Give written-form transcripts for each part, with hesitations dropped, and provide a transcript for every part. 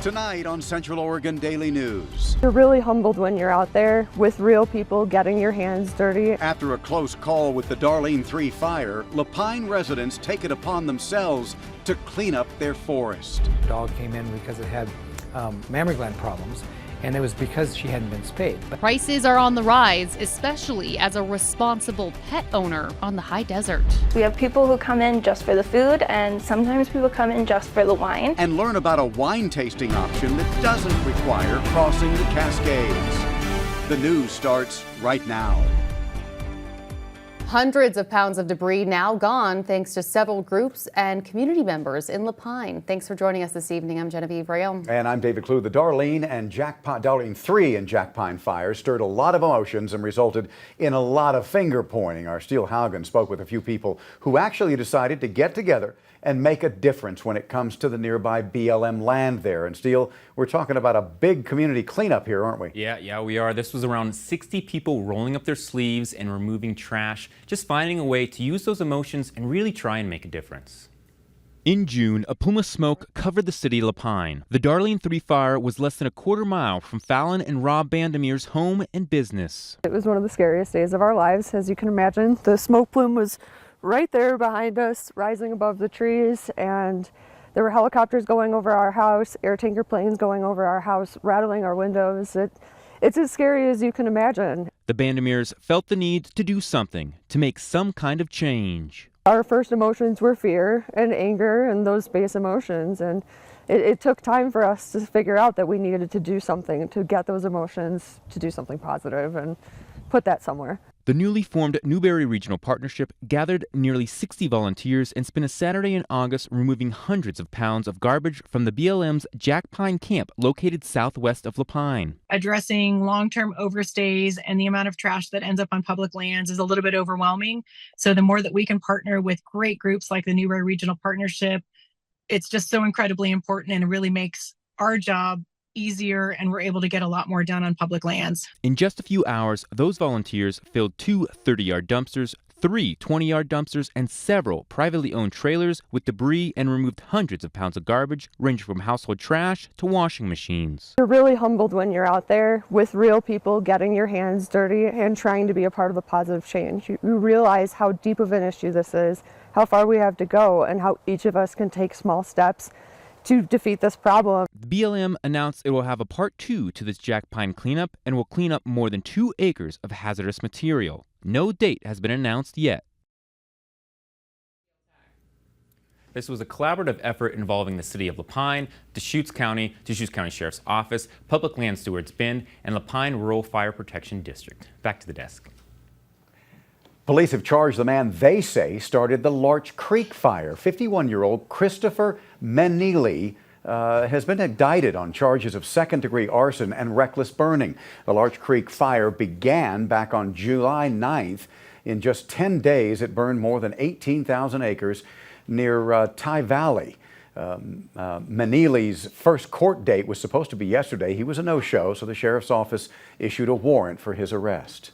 Tonight on Central Oregon Daily News. You're really humbled when you're out there with real people getting your hands dirty. After a close call with the Darlene 3 fire, Lapine residents take it upon themselves to clean up their forest. The dog came in because it had mammary gland problems, and it was because she hadn't been spayed. Prices are on the rise, especially as a responsible pet owner on the high desert. We have people who come in just for the food, and sometimes people come in just for the wine. And learn about a wine tasting option that doesn't require crossing the Cascades. The news starts right now. Hundreds of pounds of debris now gone thanks to several groups and community members in Lapine. Thanks for joining us this evening. I'm Genevieve Reaume. And I'm David Klugh. The Darlene 3 and Jack Pine fires stirred a lot of emotions and resulted in a lot of finger pointing. Our Steele Haugen spoke with a few people who actually decided to get together and make a difference when it comes to the nearby BLM land there. And Steele, we're talking about a big community cleanup here, aren't we? Yeah, we are. This was around 60 people rolling up their sleeves and removing trash, just finding a way to use those emotions and really try and make a difference. In June, a plume of smoke covered the city of Lapine. The Darlene 3 fire was less than a quarter mile from Fallon and Rob Vandermeer's home and business. It was one of the scariest days of our lives, as you can imagine. The smoke plume was right there behind us, rising above the trees, and there were helicopters going over our house, air tanker planes going over our house, rattling our windows. It's as scary as you can imagine. The Vandermeers felt the need to do something, to make some kind of change. Our first emotions were fear and anger and those base emotions, and it took time for us to figure out that we needed to do something to get those emotions to do something positive and put that somewhere. The newly formed Newberry Regional Partnership gathered nearly 60 volunteers and spent a Saturday in August removing hundreds of pounds of garbage from the BLM's Jack Pine camp located southwest of Lapine. Addressing long-term overstays and the amount of trash that ends up on public lands is a little bit overwhelming. So the more that we can partner with great groups like the Newberry Regional Partnership, it's just so incredibly important, and it really makes our job easier, and we're able to get a lot more done on public lands. In just a few hours, those volunteers filled 2 30-yard dumpsters, 3 20-yard dumpsters, and several privately owned trailers with debris, and removed hundreds of pounds of garbage, ranging from household trash to washing machines. You're really humbled when you're out there with real people getting your hands dirty and trying to be a part of a positive change. You realize how deep of an issue this is, how far we have to go, and how each of us can take small steps to defeat this problem. The BLM announced it will have a part 2 to this Jack Pine cleanup and will clean up more than 2 acres of hazardous material. No date has been announced yet. This was a collaborative effort involving the city of Lapine, Deschutes County Sheriff's Office, Public Land Stewards Bend, and Lapine Rural Fire Protection District. Back to the desk. Police have charged the man they say started the Larch Creek fire. 51-year-old Christopher Menili has been indicted on charges of second-degree arson and reckless burning. The Larch Creek fire began back on July 9th. In just 10 days, it burned more than 18,000 acres near Ty Valley. Menili's first court date was supposed to be yesterday. He was a no-show, so the sheriff's office issued a warrant for his arrest.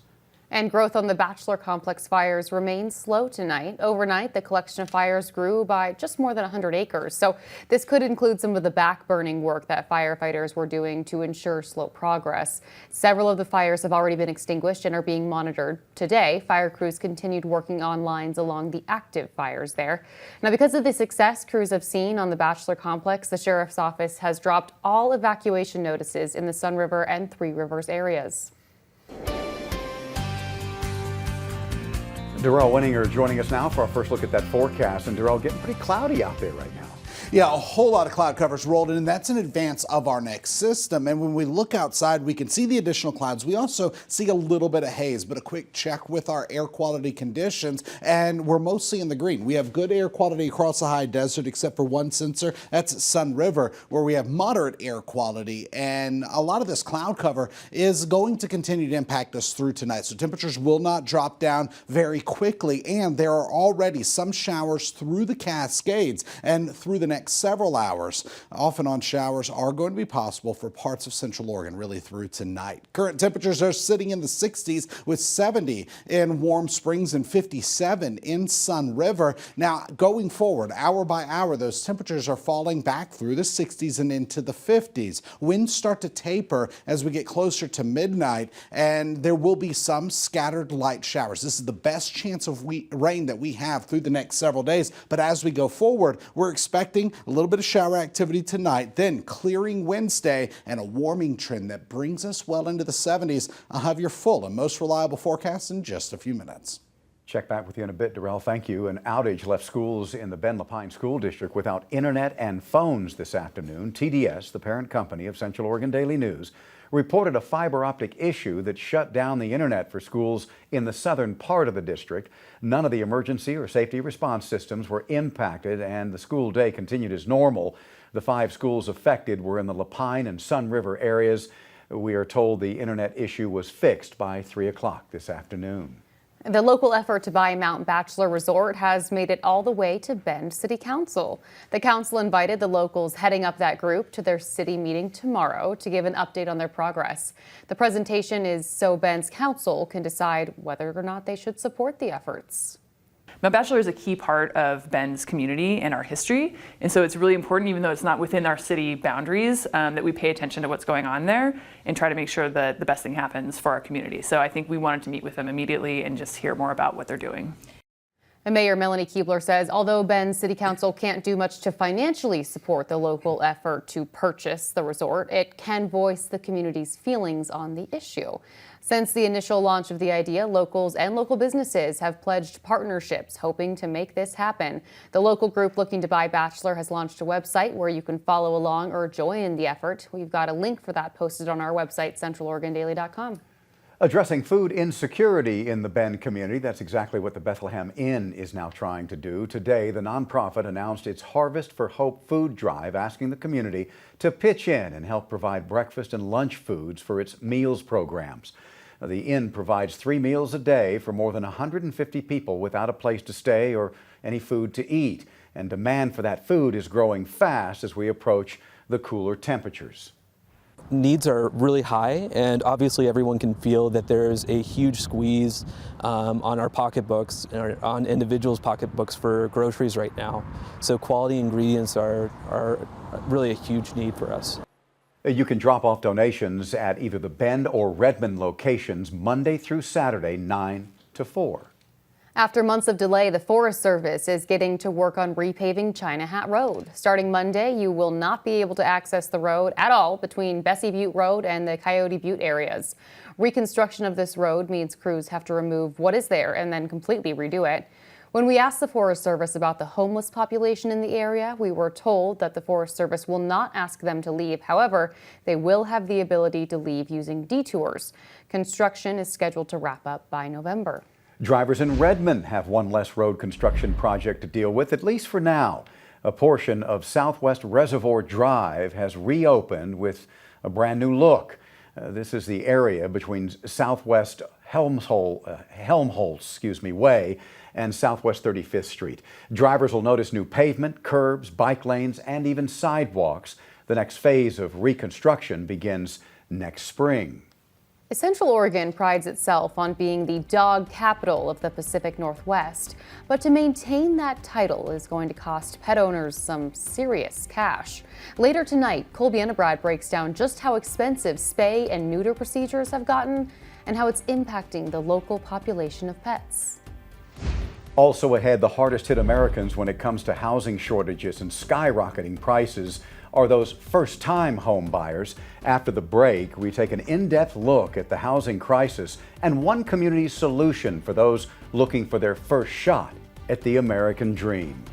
And growth on the Bachelor Complex fires remains slow tonight. Overnight, the collection of fires grew by just more than 100 acres. So this could include some of the back-burning work that firefighters were doing to ensure slow progress. Several of the fires have already been extinguished and are being monitored today. Fire crews continued working on lines along the active fires there. Now, because of the success crews have seen on the Bachelor Complex, the Sheriff's Office has dropped all evacuation notices in the Sun River and Three Rivers areas. Dorrell Wenninger joining us now for our first look at that forecast. And Dorrell, getting pretty cloudy out there right now. Yeah, a whole lot of cloud covers rolled in, and that's in advance of our next system. And when we look outside, we can see the additional clouds. We also see a little bit of haze, but a quick check with our air quality conditions, and we're mostly in the green. We have good air quality across the high desert, except for one sensor. That's Sun River, where we have moderate air quality. And a lot of this cloud cover is going to continue to impact us through tonight. So temperatures will not drop down very quickly, and there are already some showers through the Cascades and through the next next several hours. Off and on showers are going to be possible for parts of Central Oregon really through tonight. Current temperatures are sitting in the 60s with 70 in Warm Springs and 57 in Sun River. Now, going forward, hour by hour, those temperatures are falling back through the 60s and into the 50s. Winds start to taper as we get closer to midnight, and there will be some scattered light showers. This is the best chance of rain that we have through the next several days. But as we go forward, we're expecting a little bit of shower activity tonight, then clearing Wednesday and a warming trend that brings us well into the 70s. I'll have your full and most reliable forecast in just a few minutes. Check back with you in a bit, Dorrell. Thank you. An outage left schools in the Ben-Lapine School District without internet and phones this afternoon. TDS, the parent company of Central Oregon Daily News, reported a fiber optic issue that shut down the internet for schools in the southern part of the district. None of the emergency or safety response systems were impacted, and the school day continued as normal. The 5 schools affected were in the Lapine and Sun River areas. We are told the internet issue was fixed by 3 o'clock this afternoon. The local effort to buy Mount Bachelor Resort has made it all the way to Bend City Council. The council invited the locals heading up that group to their city meeting tomorrow to give an update on their progress. The presentation is so Bend's council can decide whether or not they should support the efforts. Mount Bachelor is a key part of Bend's community and our history, and so it's really important, even though it's not within our city boundaries, that we pay attention to what's going on there and try to make sure that the best thing happens for our community. So I think we wanted to meet with them immediately and just hear more about what they're doing. And Mayor Melanie Keebler says although Bend City Council can't do much to financially support the local effort to purchase the resort, it can voice the community's feelings on the issue. Since the initial launch of the idea, locals and local businesses have pledged partnerships hoping to make this happen. The local group looking to buy Bachelor has launched a website where you can follow along or join the effort. We've got a link for that posted on our website, centraloregondaily.com. Addressing food insecurity in the Bend community, that's exactly what the Bethlehem Inn is now trying to do. Today, the nonprofit announced its Harvest for Hope food drive, asking the community to pitch in and help provide breakfast and lunch foods for its meals programs. The inn provides 3 meals a day for more than 150 people without a place to stay or any food to eat. And demand for that food is growing fast as we approach the cooler temperatures. Needs are really high, and obviously everyone can feel that there's a huge squeeze on our pocketbooks, on individuals' pocketbooks for groceries right now. So quality ingredients are really a huge need for us. You can drop off donations at either the Bend or Redmond locations Monday through Saturday, 9 to 4. After months of delay, the Forest Service is getting to work on repaving China Hat Road. Starting Monday, you will not be able to access the road at all between Bessie Butte Road and the Coyote Butte areas. Reconstruction of this road means crews have to remove what is there and then completely redo it. When we asked the Forest Service about the homeless population in the area, we were told that the Forest Service will not ask them to leave. However, they will have the ability to leave using detours. Construction is scheduled to wrap up by November. Drivers in Redmond have one less road construction project to deal with, at least for now. A portion of Southwest Reservoir Drive has reopened with a brand new look. This is the area between Southwest Helmholtz Way and Southwest 35th Street. Drivers will notice new pavement, curbs, bike lanes, and even sidewalks. The next phase of reconstruction begins next spring. Central Oregon prides itself on being the dog capital of the Pacific Northwest, but to maintain that title is going to cost pet owners some serious cash. Later tonight, Colby Ennebrad breaks down just how expensive spay and neuter procedures have gotten and how it's impacting the local population of pets. Also ahead, the hardest hit Americans when it comes to housing shortages and skyrocketing prices are those first-time home buyers. After the break, we take an in-depth look at the housing crisis and one community's solution for those looking for their first shot at the American dream.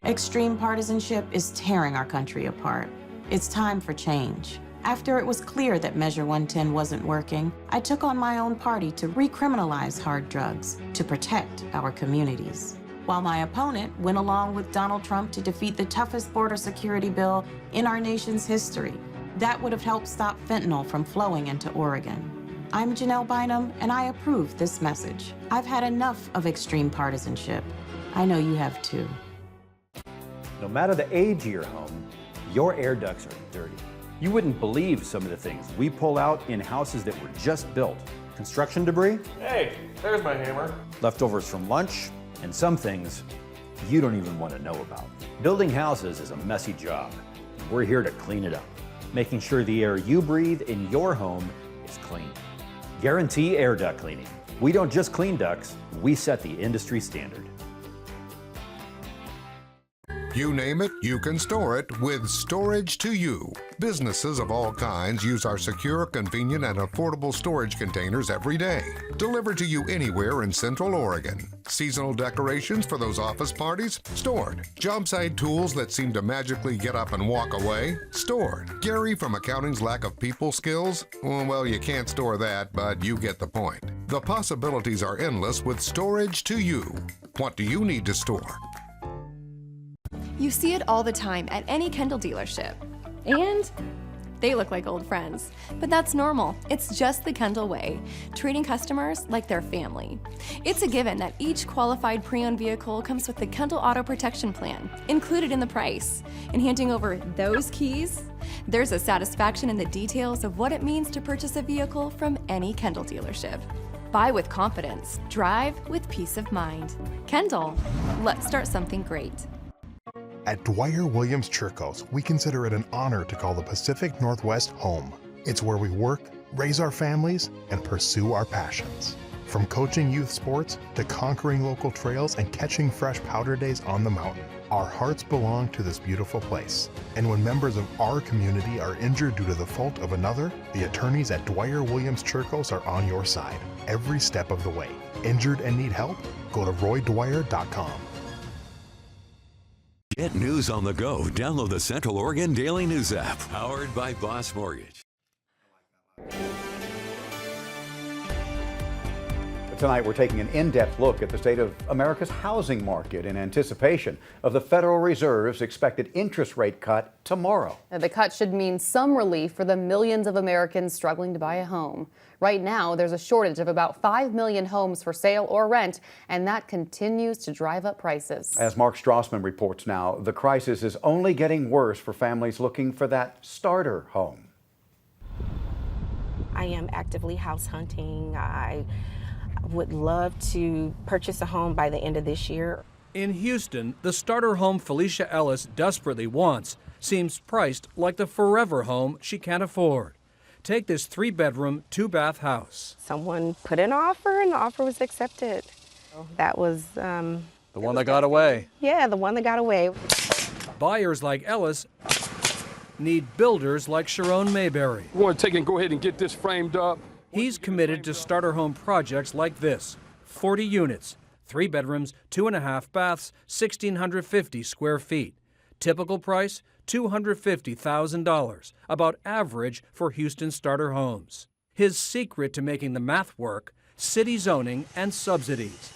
Extreme partisanship is tearing our country apart. It's time for change. After it was clear that Measure 110 wasn't working, I took on my own party to recriminalize hard drugs to protect our communities. While my opponent went along with Donald Trump to defeat the toughest border security bill in our nation's history, that would have helped stop fentanyl from flowing into Oregon. I'm Janelle Bynum, and I approve this message. I've had enough of extreme partisanship. I know you have too. No matter the age of your home, your air ducts are dirty. You wouldn't believe some of the things we pull out in houses that were just built. Construction debris, Hey, there's my hammer. leftovers from lunch, and some things you don't even want to know about. Building houses is a messy job. We're here to clean it up, making sure the air you breathe in your home is clean. Guarantee air duct cleaning. We don't just clean ducts, we set the industry standard. You name it, you can store it with Storage to You. Businesses of all kinds use our secure, convenient, and affordable storage containers every day. Delivered to you anywhere in Central Oregon. Seasonal decorations for those office parties? Stored. Job site tools that seem to magically get up and walk away? Stored. Gary from accounting's lack of people skills? Well, you can't store that, but you get the point. The possibilities are endless with Storage to You. What do you need to store? You see it all the time at any Kendall dealership. And they look like old friends. But that's normal. It's just the Kendall way, treating customers like their family. It's a given that each qualified pre-owned vehicle comes with the Kendall Auto Protection Plan, included in the price. And handing over those keys, there's a satisfaction in the details of what it means to purchase a vehicle from any Kendall dealership. Buy with confidence, drive with peace of mind. Kendall, let's start something great. At Dwyer Williams Churcos, we consider it an honor to call the Pacific Northwest home. It's where we work, raise our families, and pursue our passions. From coaching youth sports to conquering local trails and catching fresh powder days on the mountain, our hearts belong to this beautiful place. And when members of our community are injured due to the fault of another, the attorneys at Dwyer Williams Churcos are on your side, every step of the way. Injured and need help? Go to roydwyer.com. Get news on the go. Download the Central Oregon Daily News app, powered by Boss Mortgage. Tonight, we're taking an in-depth look at the state of America's housing market in anticipation of the Federal Reserve's expected interest rate cut tomorrow. The cut should mean some relief for the millions of Americans struggling to buy a home. Right now, there's a shortage of about 5 million homes for sale or rent, and that continues to drive up prices. As Mark Strassman reports now, the crisis is only getting worse for families looking for that starter home. I am actively house hunting. I would love to purchase a home by the end of this year. In Houston, the starter home Felicia Ellis desperately wants seems priced like the forever home she can't afford. Take this 3-bedroom, 2-bath house. Someone put an offer and the offer was accepted. That was The one that got away. Yeah, the one that got away. Buyers like Ellis need builders like Sharon Mayberry. We want to take and go ahead and get this framed up. He's committed to starter home projects like this. 40 units, 3 bedrooms, 2.5 baths, 1,650 square feet. Typical price, $250,000, about average for Houston starter homes. His secret to making the math work, city zoning and subsidies.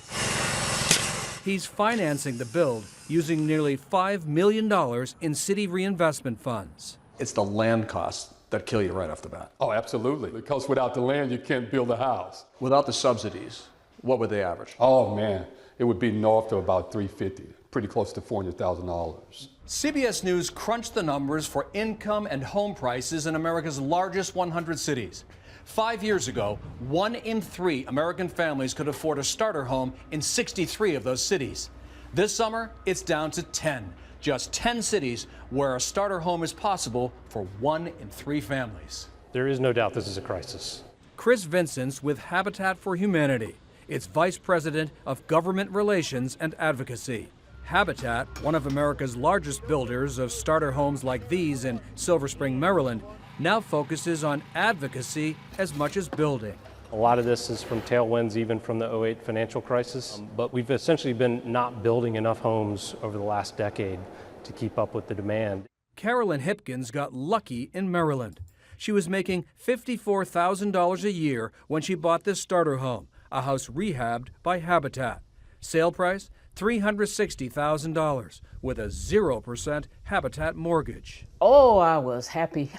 He's financing the build using nearly $5 million in city reinvestment funds. It's the land costs that kill you right off the bat. Oh, absolutely. Because without the land, you can't build a house. Without the subsidies, what would they average? Oh, man. It would be north of about $350,000, pretty close to $400,000. CBS News crunched the numbers for income and home prices in America's largest 100 cities. 5 years ago, 1 in 3 American families could afford a starter home in 63 of those cities. This summer, it's down to 10. Just 10 cities where a starter home is possible for 1 in 3 families. There is no doubt this is a crisis. Chris Vincent's with Habitat for Humanity. It's Vice President of Government Relations and Advocacy. Habitat, one of America's largest builders of starter homes like these in Silver Spring, Maryland, now focuses on advocacy as much as building. A lot of this is from tailwinds, even from the 2008 financial crisis, but we've essentially been not building enough homes over the last decade to keep up with the demand. Carolyn Hipkins got lucky in Maryland. She was making $54,000 a year when she bought this starter home, a house rehabbed by Habitat. Sale price, $360,000 with a 0% Habitat mortgage. Oh, I was happy.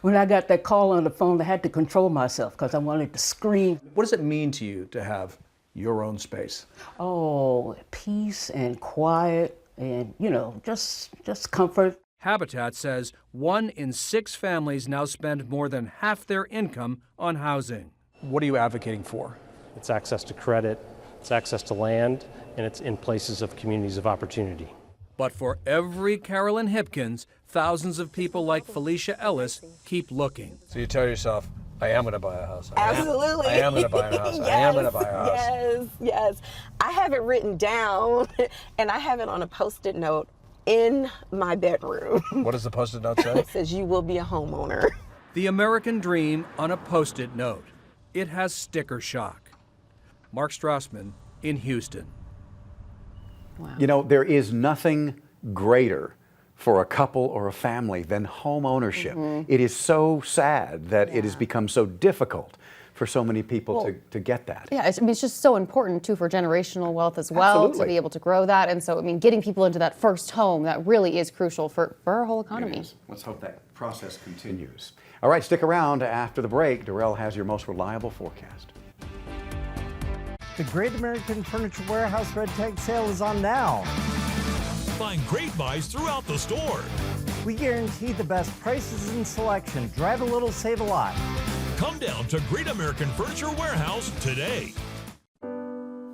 When I got that call on the phone, I had to control myself because I wanted to scream. What does it mean to you to have your own space? Oh, peace and quiet and, just comfort. Habitat says 1 in 6 families now spend more than half their income on housing. What are you advocating for? It's access to credit, it's access to land, and it's in places of communities of opportunity. But for every Carolyn Hipkins, thousands of people like Felicia Ellis keep looking. So you tell yourself, I am going to buy a house. Absolutely. I am going to buy a house. Yes, I am going to buy a house. Yes, yes. I have it written down, and I have it on a Post-it note in my bedroom. What does the Post-it note say? It says, you will be a homeowner. The American dream on a Post-it note. It has sticker shock. Mark Strassman in Houston. Wow. You know, there is nothing greater for a couple or a family than home ownership. It is so sad that it has become so difficult for so many people to get that. Yeah, it's just so important too for generational wealth as well, Absolutely. to be able to grow that. And so, getting people into that first home, that really is crucial for our whole economy. Let's hope that process continues. All right, stick around. After the break, Dorrell has your most reliable forecast. The Great American Furniture Warehouse Red Tag Sale is on now. Find great buys throughout the store. We guarantee the best prices and selection. Drive a little, save a lot. Come down to Great American Furniture Warehouse today.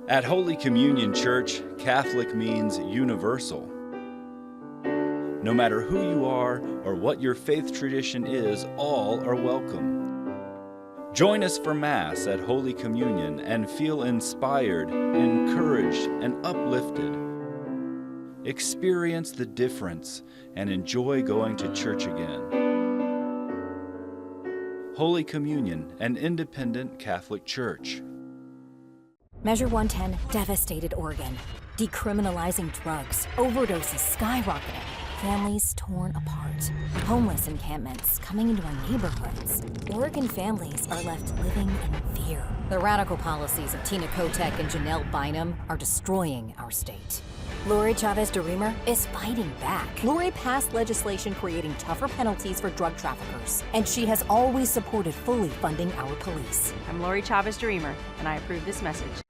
At Holy Communion Church, Catholic means universal. No matter who you are or what your faith tradition is, all are welcome. Join us for Mass at Holy Communion and feel inspired, encouraged, and uplifted. Experience the difference and enjoy going to church again. Holy Communion, an independent Catholic church. Measure 110 devastated Oregon. Decriminalizing drugs, overdoses skyrocketing, families torn apart, homeless encampments coming into our neighborhoods. Oregon families are left living in fear. The radical policies of Tina Kotek and Janelle Bynum are destroying our state. Lori Chavez DeRemer is fighting back. Lori passed legislation creating tougher penalties for drug traffickers, and she has always supported fully funding our police. I'm Lori Chavez DeRemer, and I approve this message.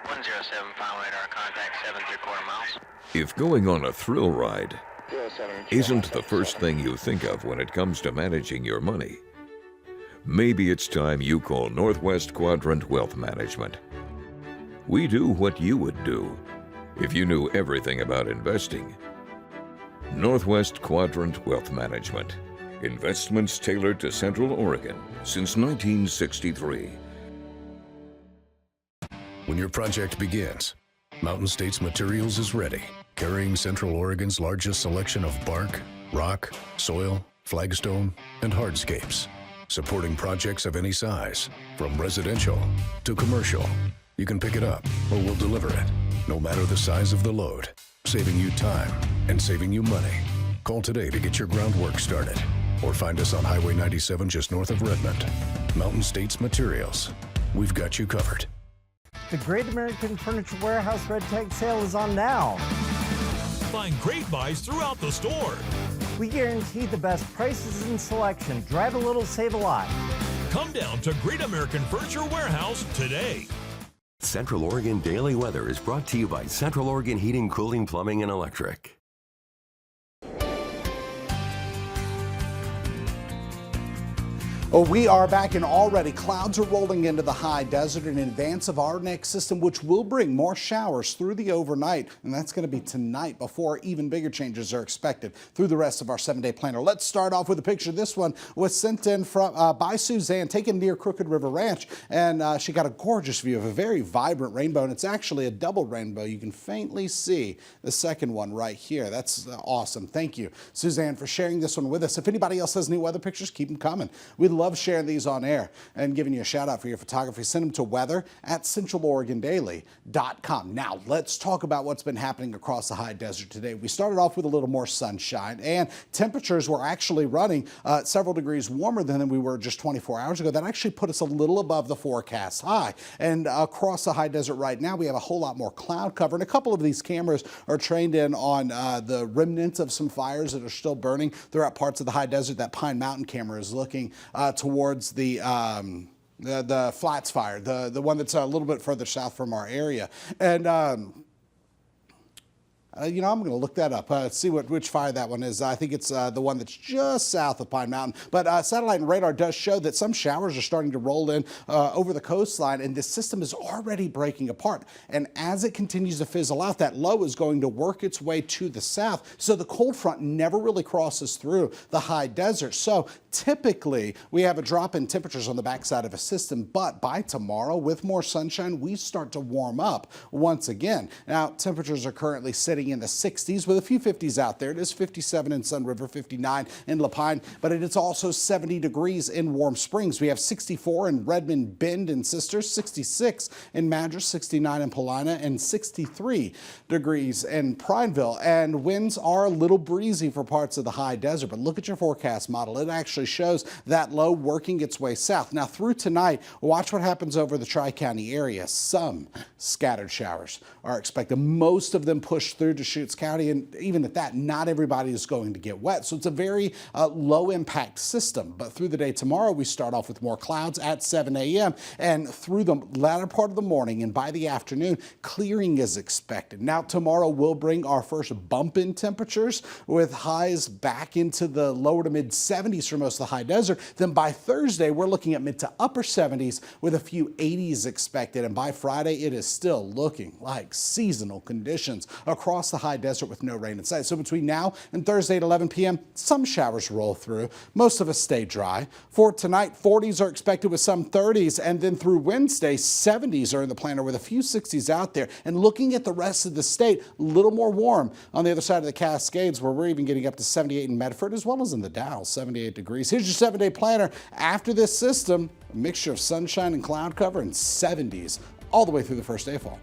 107 final radar, contact 7 3/4 miles. If going on a thrill ride isn't the first thing you think of when it comes to managing your money, maybe it's time you call Northwest Quadrant Wealth Management. We do what you would do if you knew everything about investing. Northwest Quadrant Wealth Management. Investments tailored to Central Oregon since 1963. When your project begins, Mountain States Materials is ready, carrying Central Oregon's largest selection of bark, rock, soil, flagstone, and hardscapes, supporting projects of any size, from residential to commercial. You can pick it up or we'll deliver it, no matter the size of the load, saving you time and saving you money. Call today to get your groundwork started or find us on Highway 97 just north of Redmond. Mountain States Materials. We've got you covered. The Great American Furniture Warehouse Red Tag Sale is on now. Find great buys throughout the store. We guarantee the best prices and selection. Drive a little, save a lot. Come down to Great American Furniture Warehouse today. Central Oregon Daily Weather is brought to you by Central Oregon Heating, Cooling, Plumbing, and Electric. Well, we are back, and already clouds are rolling into the high desert in advance of our next system, which will bring more showers through the overnight, and that's going to be tonight before even bigger changes are expected through the rest of our 7-day planner. Let's start off with a picture. This one was sent in from by Suzanne, taken near Crooked River Ranch, and she got a gorgeous view of a very vibrant rainbow, and it's actually a double rainbow. You can faintly see the second one right here. That's awesome. Thank you, Suzanne, for sharing this one with us. If anybody else has any weather pictures, keep them coming. We'd love sharing these on air and giving you a shout out for your photography. Send them to weather@centraloregondaily.com. Now, let's talk about what's been happening across the high desert today. We started off with a little more sunshine, and temperatures were actually running several degrees warmer than we were just 24 hours ago. That actually put us a little above the forecast high. And across the high desert right now, we have a whole lot more cloud cover, and a couple of these cameras are trained in on the remnants of some fires that are still burning throughout parts of the high desert. That Pine Mountain camera is looking towards the Flats fire, the one that's a little bit further south from our area. And I'm going to look that up, see which fire that one is. I think it's the one that's just south of Pine Mountain. But satellite and radar does show that some showers are starting to roll in over the coastline, and this system is already breaking apart. And as it continues to fizzle out, that low is going to work its way to the south. So the cold front never really crosses through the high desert. So typically, we have a drop in temperatures on the backside of a system, but by tomorrow, with more sunshine, we start to warm up once again. Now, temperatures are currently sitting in the 60s with a few 50s out there. It is 57 in Sun River, 59 in La Pine, but it is also 70 degrees in Warm Springs. We have 64 in Redmond, Bend and Sisters, 66 in Madras, 69 in Paulina, and 63 degrees in Prineville. And winds are a little breezy for parts of the high desert, but look at your forecast model. It actually shows that low working its way south. Now through tonight, watch what happens over the Tri-County area. Some scattered showers are expected. Most of them push through Deschutes County, and even at that, not everybody is going to get wet. So it's a very low impact system. But through the day tomorrow, we start off with more clouds at 7 a.m. and through the latter part of the morning and by the afternoon, clearing is expected. Now tomorrow will bring our first bump in temperatures with highs back into the lower to mid 70s for most of the high desert. Then by Thursday, we're looking at mid to upper 70s with a few 80s expected. And by Friday, it is still looking like seasonal conditions across the high desert with no rain in sight. So between now and Thursday at 11 p.m., some showers roll through. Most of us stay dry. For tonight, 40s are expected with some 30s, and then through Wednesday, 70s are in the planner with a few 60s out there. And looking at the rest of the state, a little more warm on the other side of the Cascades, where we're even getting up to 78 in Medford, as well as in the Dalles, 78 degrees. Here's your 7-day planner. After this system, a mixture of sunshine and cloud cover and 70s all the way through the first day of fall.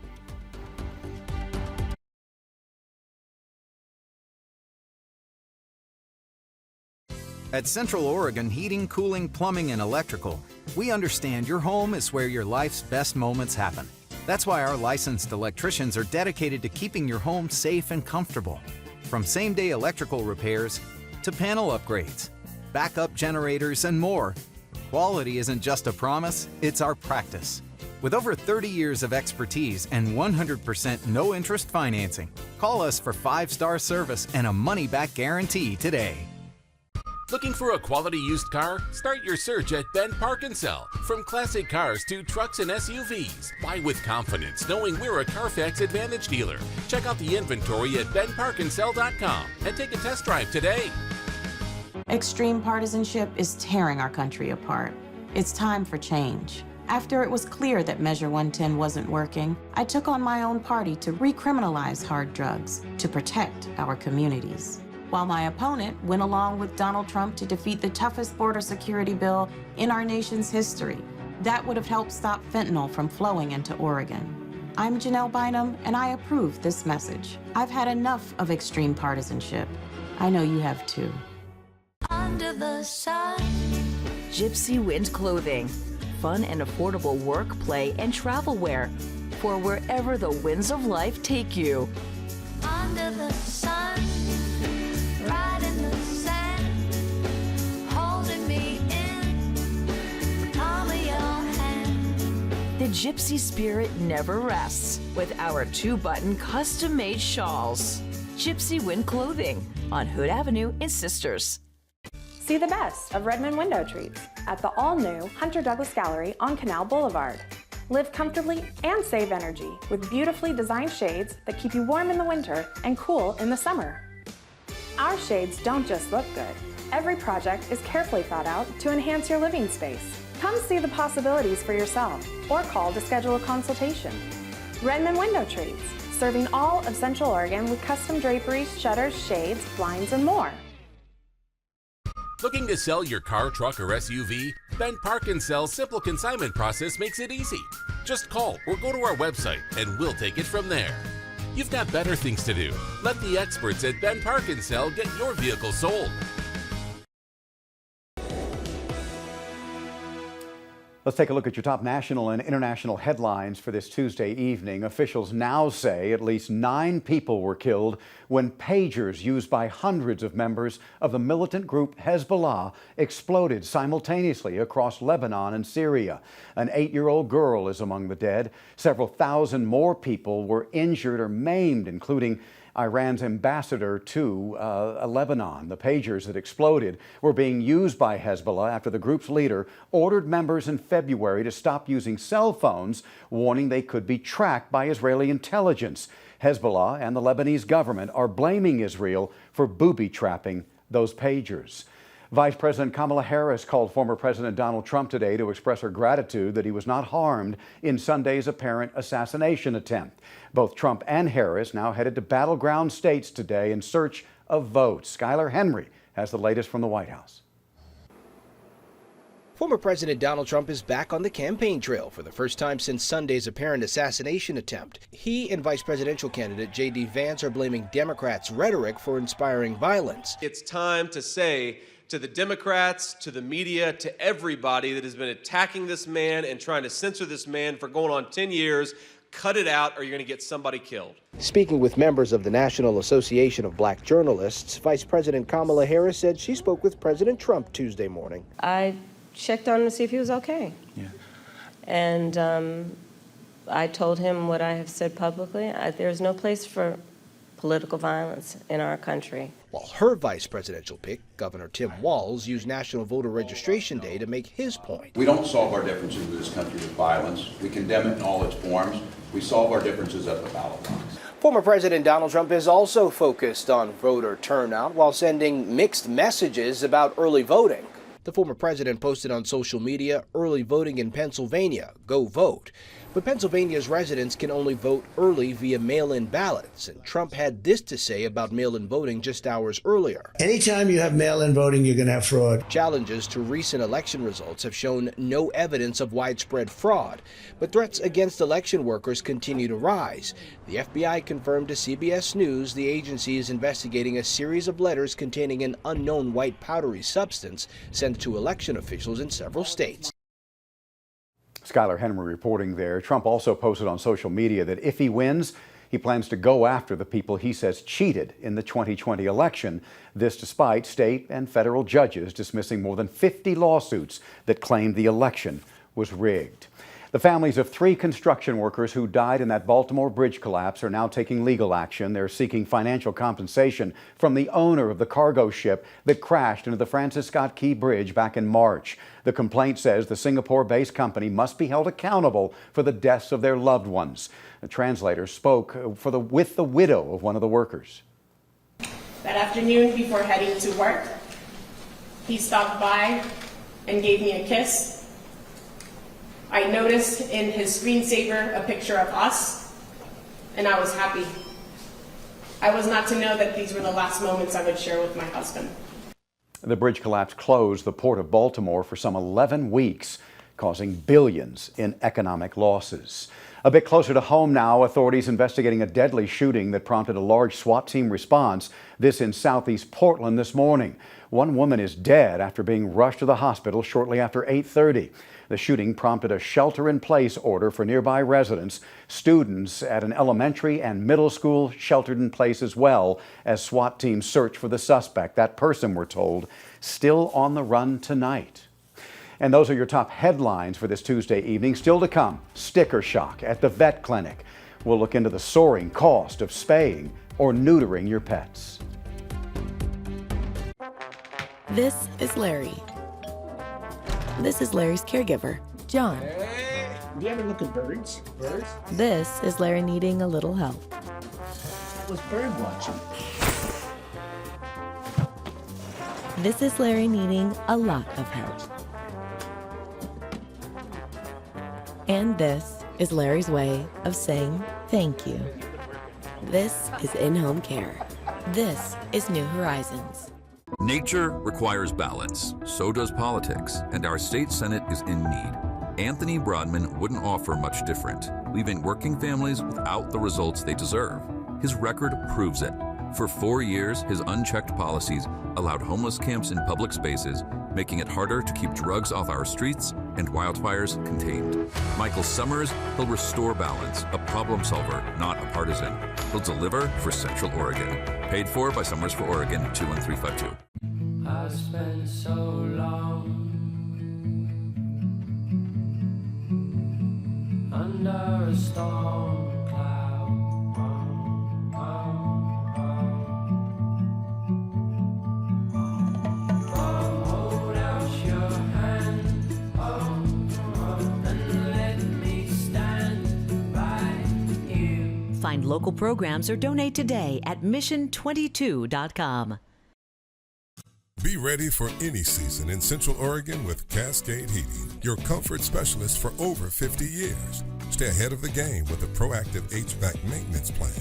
At Central Oregon Heating, Cooling, Plumbing, and Electrical, we understand your home is where your life's best moments happen. That's why our licensed electricians are dedicated to keeping your home safe and comfortable. From same-day electrical repairs to panel upgrades, backup generators, and more, quality isn't just a promise, it's our practice. With over 30 years of expertise and 100% no-interest financing, call us for 5-star service and a money-back guarantee today. Looking for a quality used car? Start your search at Ben Park & Sell. From classic cars to trucks and SUVs. Buy with confidence knowing we're a Carfax Advantage dealer. Check out the inventory at benparkandsell.com and take a test drive today. Extreme partisanship is tearing our country apart. It's time for change. After it was clear that Measure 110 wasn't working, I took on my own party to recriminalize hard drugs to protect our communities. While my opponent went along with Donald Trump to defeat the toughest border security bill in our nation's history. That would have helped stop fentanyl from flowing into Oregon. I'm Janelle Bynum, and I approve this message. I've had enough of extreme partisanship. I know you have too. Under the sun. Gypsy Wind Clothing. Fun and affordable work, play, and travel wear for wherever the winds of life take you. Under the sun. Right in the sand, holding me in, palm of your hand. The gypsy spirit never rests with our 2-button custom-made shawls. Gypsy Wind Clothing on Hood Avenue in Sisters. See the best of Redmond window treats at the all-new Hunter Douglas Gallery on Canal Boulevard. Live comfortably and save energy with beautifully designed shades that keep you warm in the winter and cool in the summer. Our shades don't just look good. Every project is carefully thought out to enhance your living space. Come see the possibilities for yourself or call to schedule a consultation. Redmond Window Treats, serving all of Central Oregon with custom draperies, shutters, shades, blinds, and more. Looking to sell your car, truck, or SUV? Ben Park & Sell's simple consignment process makes it easy. Just call or go to our website and we'll take it from there. You've got better things to do. Let the experts at Ben Park & Sell get your vehicle sold. Let's take a look at your top national and international headlines for this Tuesday evening. Officials now say at least 9 people were killed when pagers used by hundreds of members of the militant group Hezbollah exploded simultaneously across Lebanon and Syria. An 8-year-old girl is among the dead. Several thousand more people were injured or maimed, including Iran's ambassador to Lebanon. The pagers that exploded were being used by Hezbollah after the group's leader ordered members in February to stop using cell phones, warning they could be tracked by Israeli intelligence. Hezbollah and the Lebanese government are blaming Israel for booby-trapping those pagers. Vice President Kamala Harris called former President Donald Trump today to express her gratitude that he was not harmed in Sunday's apparent assassination attempt. Both Trump and Harris now headed to battleground states today in search of votes. Skylar Henry has the latest from the White House. Former President Donald Trump is back on the campaign trail for the first time since Sunday's apparent assassination attempt. He and vice presidential candidate J.D. Vance are blaming Democrats' rhetoric for inspiring violence. It's time to say to the Democrats, to the media, to everybody that has been attacking this man and trying to censor this man for going on 10 years, cut it out or you're going to get somebody killed. Speaking with members of the National Association of Black Journalists, Vice President Kamala Harris said she spoke with President Trump Tuesday morning. I checked on him to see if he was okay. Yeah. And I told him what I have said publicly. There's no place for political violence in our country. While her vice presidential pick, Governor Tim Walz, used National Voter Registration Day to make his point. We don't solve our differences with this country with violence. We condemn it in all its forms. We solve our differences at the ballot box. Former President Donald Trump is also focused on voter turnout while sending mixed messages about early voting. The former president posted on social media, "Early voting in Pennsylvania, go vote." But Pennsylvania's residents can only vote early via mail-in ballots, and Trump had this to say about mail-in voting just hours earlier. Anytime you have mail-in voting, you're going to have fraud. Challenges to recent election results have shown no evidence of widespread fraud, but threats against election workers continue to rise. The FBI confirmed to CBS News the agency is investigating a series of letters containing an unknown white powdery substance sent to election officials in several states. Skylar Henry reporting there. Trump also posted on social media that if he wins, he plans to go after the people he says cheated in the 2020 election. This despite state and federal judges dismissing more than 50 lawsuits that claimed the election was rigged. The families of 3 construction workers who died in that Baltimore bridge collapse are now taking legal action. They're seeking financial compensation from the owner of the cargo ship that crashed into the Francis Scott Key Bridge back in March. The complaint says the Singapore-based company must be held accountable for the deaths of their loved ones. A translator spoke with the widow of one of the workers. That afternoon, before heading to work, he stopped by and gave me a kiss. I noticed in his screensaver a picture of us, and I was happy. I was not to know that these were the last moments I would share with my husband. The bridge collapse closed the port of Baltimore for some 11 weeks, causing billions in economic losses. A bit closer to home now, authorities investigating a deadly shooting that prompted a large SWAT team response. This in southeast Portland this morning. One woman is dead after being rushed to the hospital shortly after 8:30. The shooting prompted a shelter-in-place order for nearby residents. Students at an elementary and middle school sheltered in place as well as SWAT teams search for the suspect. That person, we're told, still on the run tonight. And those are your top headlines for this Tuesday evening. Still to come, sticker shock at the vet clinic. We'll look into the soaring cost of spaying or neutering your pets. This is Larry. This is Larry's caregiver, John. Hey, do you ever look at birds? This is Larry needing a little help. I was bird watching. This is Larry needing a lot of help. And this is Larry's way of saying thank you. This is in-home care. This is New Horizons. Nature requires balance, so does politics, and our state senate is in need. Anthony Broadman wouldn't offer much different, leaving working families without the results they deserve. His record proves it. For 4 years, his unchecked policies allowed homeless camps in public spaces, making it harder to keep drugs off our streets and wildfires contained. Michael Summers, he'll restore balance, a problem solver, not a partisan. He'll deliver for Central Oregon. Paid for by Summers for Oregon, 21352. I spent so long under a storm cloud. Find local programs or donate today at mission22.com. Be ready for any season in Central Oregon with Cascade Heating, your comfort specialist for over 50 years. Stay ahead of the game with a proactive HVAC maintenance plan,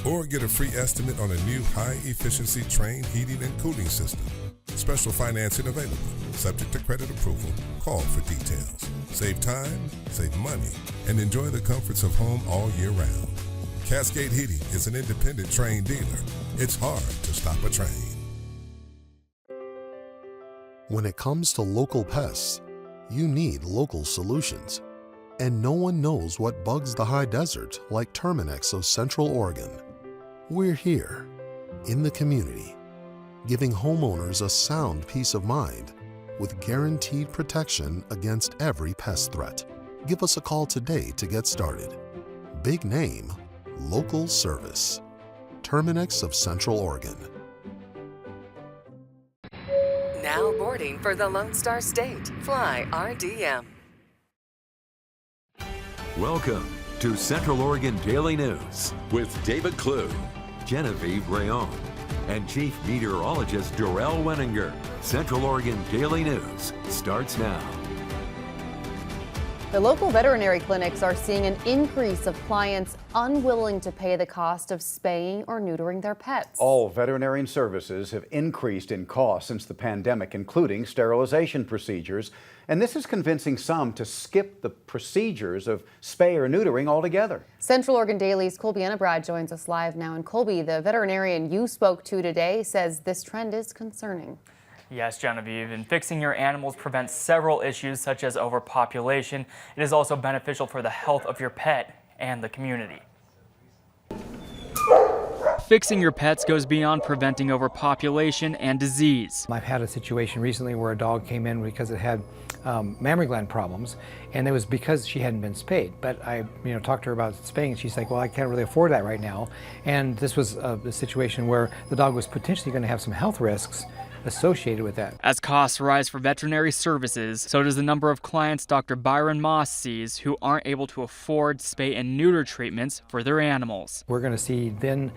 or get a free estimate on a new high-efficiency Trane heating and cooling system. Special financing available. Subject to credit approval. Call for details. Save time, save money, and enjoy the comforts of home all year round. Cascade Heating is an independent Trane dealer. It's hard to stop a train. When it comes to local pests, you need local solutions. And no one knows what bugs the high desert like Terminix of Central Oregon. We're here, in the community, giving homeowners a sound peace of mind with guaranteed protection against every pest threat. Give us a call today to get started. Big name, local service. Terminix of Central Oregon. Now boarding for the Lone Star State. Fly RDM. Welcome to Central Oregon Daily News with David Klugh, Genevieve Reaume, and Chief Meteorologist Dorrell Wenninger. Central Oregon Daily News starts now. The local veterinary clinics are seeing an increase of clients unwilling to pay the cost of spaying or neutering their pets. All veterinarian services have increased in cost since the pandemic, including sterilization procedures. And this is convincing some to skip the procedures of spay or neutering altogether. Central Oregon Daily's Colby Ennebrad joins us live now. And Colby, the veterinarian you spoke to today says this trend is concerning. Yes, Genevieve, and fixing your animals prevents several issues such as overpopulation. It is also beneficial for the health of your pet and the community. Fixing your pets goes beyond preventing overpopulation and disease. I've had a situation recently where a dog came in because it had mammary gland problems, and it was because she hadn't been spayed. But I talked to her about spaying, and she's like, well, I can't really afford that right now. And this was a situation where the dog was potentially going to have some health risks associated with that. As costs rise for veterinary services, so does the number of clients Dr. Byron Moss sees who aren't able to afford spay and neuter treatments for their animals. We're going to see then,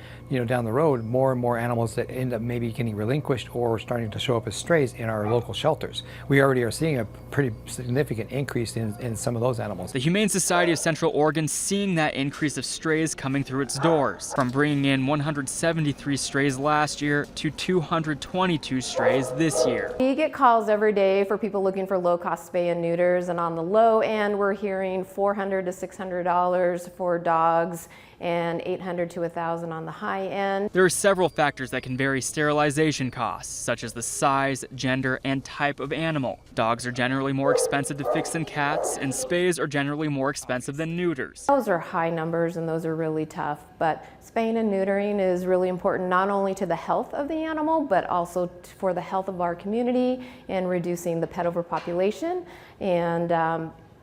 down the road, more and more animals that end up maybe getting relinquished or starting to show up as strays in our local shelters. We already are seeing a pretty significant increase in some of those animals. The Humane Society of Central Oregon seeing that increase of strays coming through its doors, from bringing in 173 strays last year to 222 strays this year. We get calls every day for people looking for low-cost spay and neuters, and on the low end we're hearing $400 to $600 for dogs and $800 to $1,000 on the high end. There are several factors that can vary sterilization costs, such as the size, gender, and type of animal. Dogs are generally more expensive to fix than cats, and spays are generally more expensive than neuters. Those are high numbers and those are really tough, but spaying and neutering is really important not only to the health of the animal, but also for the health of our community and reducing the pet overpopulation. And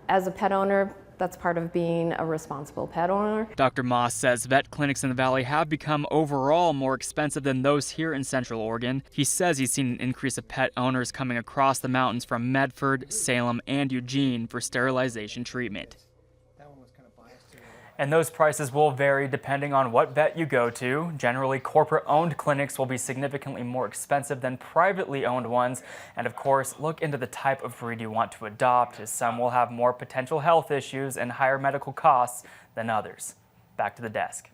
as a pet owner, that's part of being a responsible pet owner. Dr. Moss says vet clinics in the valley have become overall more expensive than those here in Central Oregon. He says he's seen an increase of pet owners coming across the mountains from Medford, Salem, and Eugene for sterilization treatment. And those prices will vary depending on what vet you go to. Generally, corporate-owned clinics will be significantly more expensive than privately owned ones. And of course, look into the type of breed you want to adopt, as some will have more potential health issues and higher medical costs than others. Back to the desk.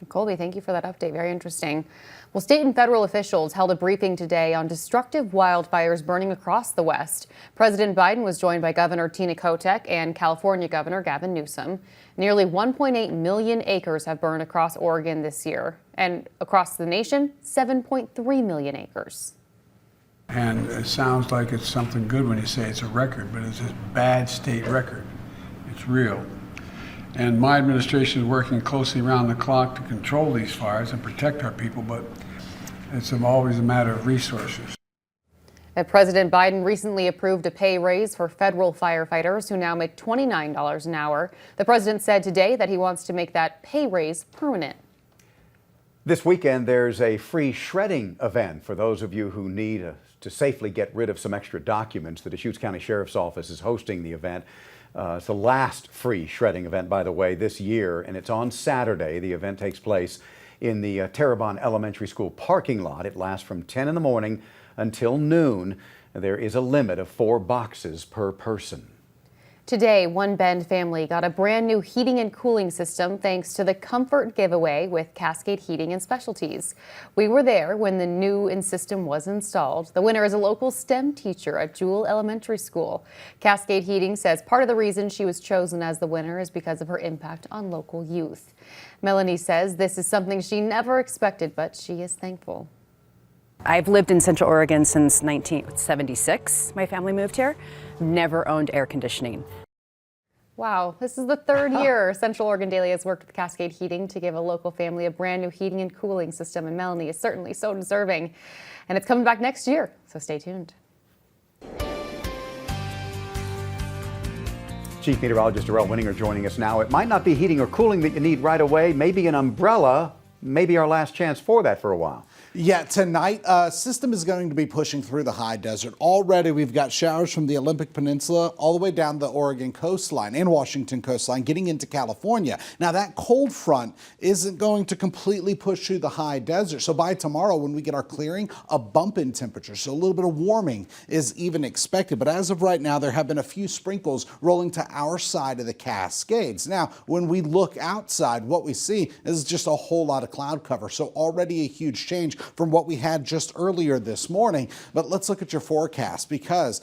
Colby, thank you for that update. Very interesting. Well, state and federal officials held a briefing today on destructive wildfires burning across the West. President Biden was joined by Governor Tina Kotek and California Governor Gavin Newsom. Nearly 1.8 million acres have burned across Oregon this year, and across the nation, 7.3 million acres. And it sounds like it's something good when you say it's a record, but it's a bad state record. It's real. And my administration is working closely around the clock to control these fires and protect our people, but it's always a matter of resources. President Biden recently approved a pay raise for federal firefighters who now make $29 an hour. The president said today that he wants to make that pay raise permanent. This weekend, there's a free shredding event for those of you who need to safely get rid of some extra documents. The Deschutes County Sheriff's Office is hosting the event. It's the last free shredding event, by the way, this year, and it's on Saturday. The event takes place in the Terrebonne Elementary School parking lot. It lasts from 10 in the morning until noon. There is a limit of 4 boxes per person. Today, one Bend family got a brand new heating and cooling system thanks to the Comfort Giveaway with Cascade Heating and Specialties. We were there when the new system was installed. The winner is a local STEM teacher at Jewell Elementary School. Cascade Heating says part of the reason she was chosen as the winner is because of her impact on local youth. Melanie says this is something she never expected, but she is thankful. I've lived in Central Oregon since 1976. My family moved here. Never owned air conditioning. Wow, this is the 3rd year Central Oregon Daily has worked with Cascade Heating to give a local family a brand new heating and cooling system, and Melanie is certainly so deserving. And it's coming back next year, so stay tuned. Chief Meteorologist Dorrell Wenninger joining us now. It might not be heating or cooling that you need right away, maybe an umbrella, maybe our last chance for that for a while. Yeah, tonight, system is going to be pushing through the high desert. Already, we've got showers from the Olympic Peninsula all the way down the Oregon coastline and Washington coastline, getting into California. Now, that cold front isn't going to completely push through the high desert. So by tomorrow, when we get our clearing, a bump in temperature. So a little bit of warming is even expected. But as of right now, there have been a few sprinkles rolling to our side of the Cascades. Now, when we look outside, what we see is just a whole lot of cloud cover. So already a huge change from what we had just earlier this morning. But let's look at your forecast, because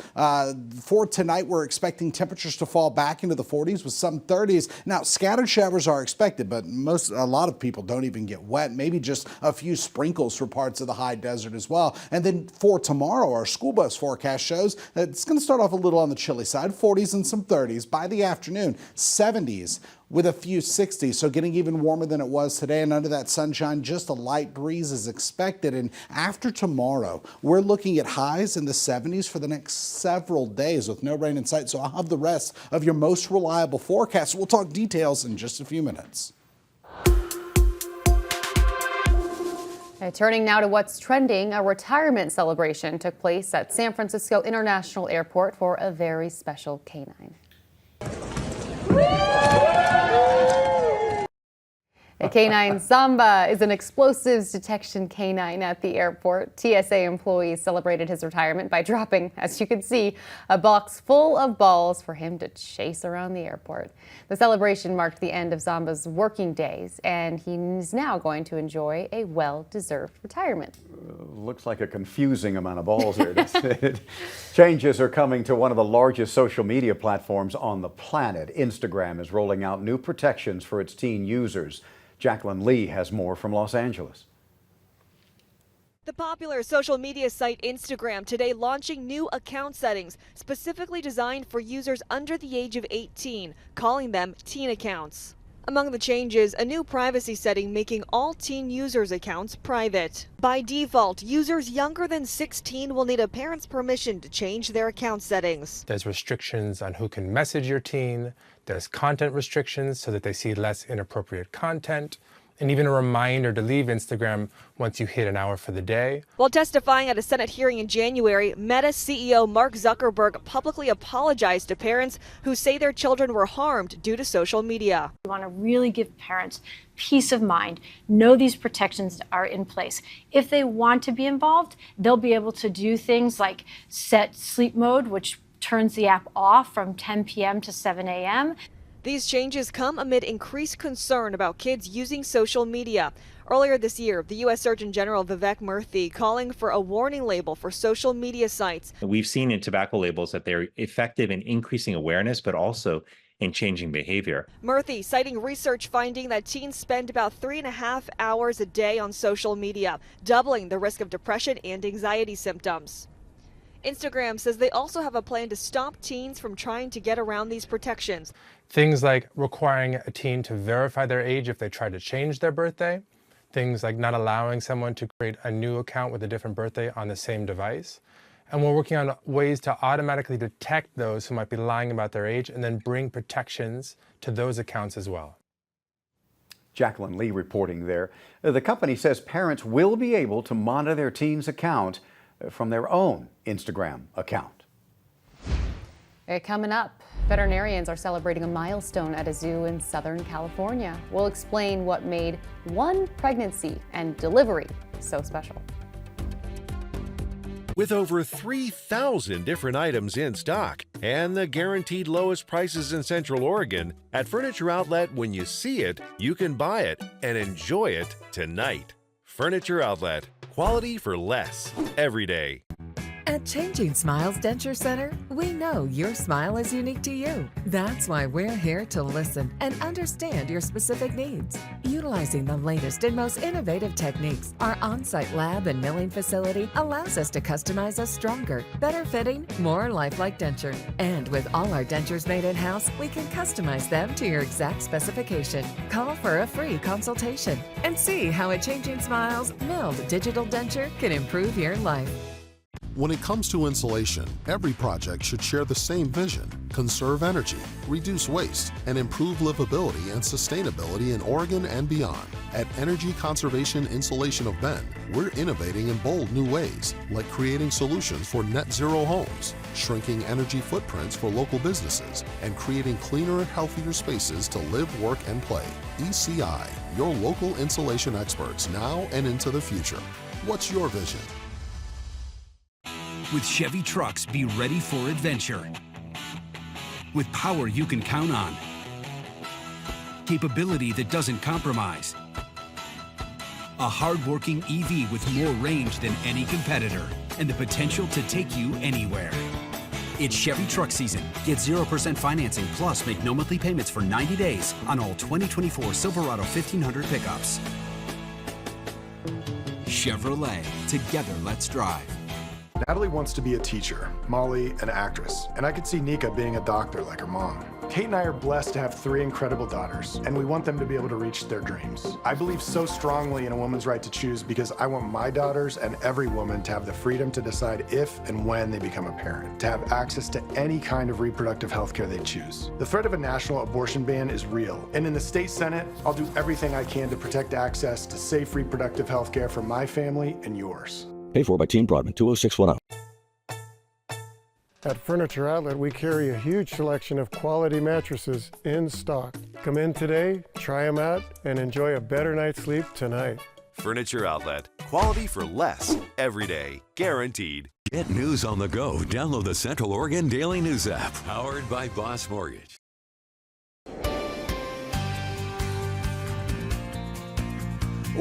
for tonight, we're expecting temperatures to fall back into the 40s with some 30s. Now, scattered showers are expected, but a lot of people don't even get wet. Maybe just a few sprinkles for parts of the high desert as well. And then for tomorrow, our school bus forecast shows that it's going to start off a little on the chilly side, 40s and some 30s. By the afternoon, 70s. With a few 60s, so getting even warmer than it was today. And under that sunshine, just a light breeze is expected. And after tomorrow, we're looking at highs in the 70s for the next several days with no rain in sight. So I'll have the rest of your most reliable forecast. We'll talk details in just a few minutes. Turning now to what's trending, a retirement celebration took place at San Francisco International Airport for a very special canine. A canine Samba is an explosives detection canine at the airport. TSA employees celebrated his retirement by dropping, as you can see, a box full of balls for him to chase around the airport. The celebration marked the end of Samba's working days, and he is now going to enjoy a well-deserved retirement. Looks like a confusing amount of balls here, doesn't it? Changes are coming to one of the largest social media platforms on the planet. Instagram is rolling out new protections for its teen users. Jacqueline Lee has more from Los Angeles. The popular social media site Instagram today launching new account settings specifically designed for users under the age of 18, calling them teen accounts. Among the changes, a new privacy setting making all teen users' accounts private. By default, users younger than 16 will need a parent's permission to change their account settings. There's restrictions on who can message your teen. There's content restrictions so that they see less inappropriate content, and even a reminder to leave Instagram once you hit an hour for the day. While testifying at a Senate hearing in January, Meta CEO Mark Zuckerberg publicly apologized to parents who say their children were harmed due to social media. We want to really give parents peace of mind, know these protections are in place. If they want to be involved, they'll be able to do things like set sleep mode, which turns the app off from 10 p.m. to 7 a.m. These changes come amid increased concern about kids using social media. Earlier this year, the U.S. Surgeon General Vivek Murthy calling for a warning label for social media sites. We've seen in tobacco labels that they're effective in increasing awareness, but also in changing behavior. Murthy citing research finding that teens spend about 3.5 hours a day on social media, doubling the risk of depression and anxiety symptoms. Instagram says they also have a plan to stop teens from trying to get around these protections. Things like requiring a teen to verify their age if they try to change their birthday. Things like not allowing someone to create a new account with a different birthday on the same device. And we're working on ways to automatically detect those who might be lying about their age and then bring protections to those accounts as well. Jacqueline Lee reporting there. The company says parents will be able to monitor their teen's account from their own Instagram account. Coming up, veterinarians are celebrating a milestone at a zoo in Southern California. We'll explain what made one pregnancy and delivery so special. With over 3,000 different items in stock and the guaranteed lowest prices in Central Oregon, at Furniture Outlet, when you see it, you can buy it and enjoy it tonight. Furniture Outlet, quality for less, every day. At Changing Smiles Denture Center, we know your smile is unique to you. That's why we're here to listen and understand your specific needs. Utilizing the latest and most innovative techniques, our on-site lab and milling facility allows us to customize a stronger, better fitting, more lifelike denture. And with all our dentures made in-house, we can customize them to your exact specification. Call for a free consultation and see how a Changing Smiles milled digital denture can improve your life. When it comes to insulation, every project should share the same vision: conserve energy, reduce waste, and improve livability and sustainability in Oregon and beyond. At Energy Conservation Insulation of Bend, we're innovating in bold new ways, like creating solutions for net zero homes, shrinking energy footprints for local businesses, and creating cleaner and healthier spaces to live, work, and play. ECI, your local insulation experts now and into the future. What's your vision? With Chevy trucks, be ready for adventure. With power you can count on. Capability that doesn't compromise. A hard-working EV with more range than any competitor and the potential to take you anywhere. It's Chevy truck season. Get 0% financing plus make no monthly payments for 90 days on all 2024 Silverado 1500 pickups. Chevrolet. Together, let's drive. Natalie wants to be a teacher, Molly an actress, and I could see Nika being a doctor like her mom. Kate and I are blessed to have 3 incredible daughters, and we want them to be able to reach their dreams. I believe so strongly in a woman's right to choose because I want my daughters and every woman to have the freedom to decide if and when they become a parent, to have access to any kind of reproductive health care they choose. The threat of a national abortion ban is real, and in the state Senate, I'll do everything I can to protect access to safe reproductive health care for my family and yours. Paid for by Team Broadman, 20610. At Furniture Outlet, we carry a huge selection of quality mattresses in stock. Come in today, try them out, and enjoy a better night's sleep tonight. Furniture Outlet, quality for less, every day, guaranteed. Get news on the go. Download the Central Oregon Daily News app, powered by Boss Mortgage.